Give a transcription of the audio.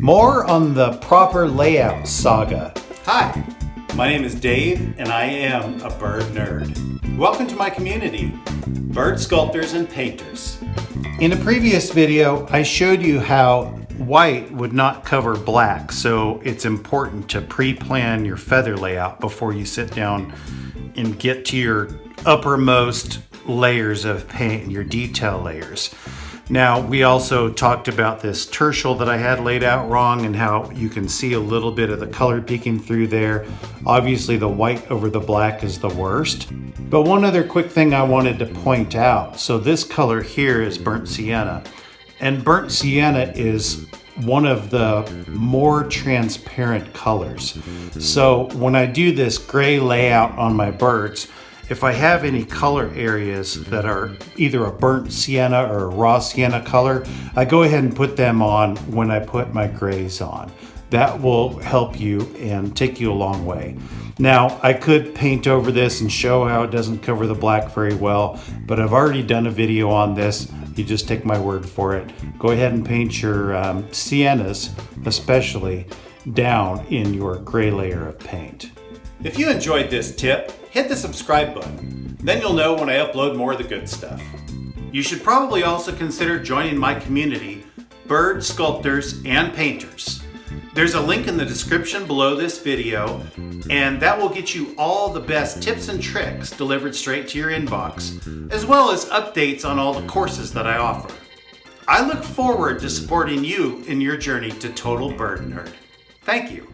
More on the proper layout saga. Hi, my name is Dave and I am a bird nerd. Welcome to my community, bird sculptors and painters. In a previous video, I showed you how white would not cover black, so it's important to pre-plan your feather layout before you sit down and get to your uppermost layers of paint, your detail layers. Now, we also talked about this tertial that I had laid out wrong and how you can see a little bit of the color peeking through there. Obviously, the white over the black is the worst. But one other quick thing I wanted to point out. So this color here is burnt sienna. And burnt sienna is one of the more transparent colors. So when I do this gray layout on my birds, if I have any color areas that are either a burnt sienna or a raw sienna color, I go ahead and put them on when I put my grays on. That will help you and take you a long way. Now, I could paint over this and show how it doesn't cover the black very well, but I've already done a video on this. You just take my word for it. Go ahead and paint your siennas, especially, down in your gray layer of paint. If you enjoyed this tip, hit the subscribe button. Then you'll know when I upload more of the good stuff. You should probably also consider joining my community, bird sculptors and painters. There's a link in the description below this video, and that will get you all the best tips and tricks delivered straight to your inbox, as well as updates on all the courses that I offer. I look forward to supporting you in your journey to total bird nerd. Thank you.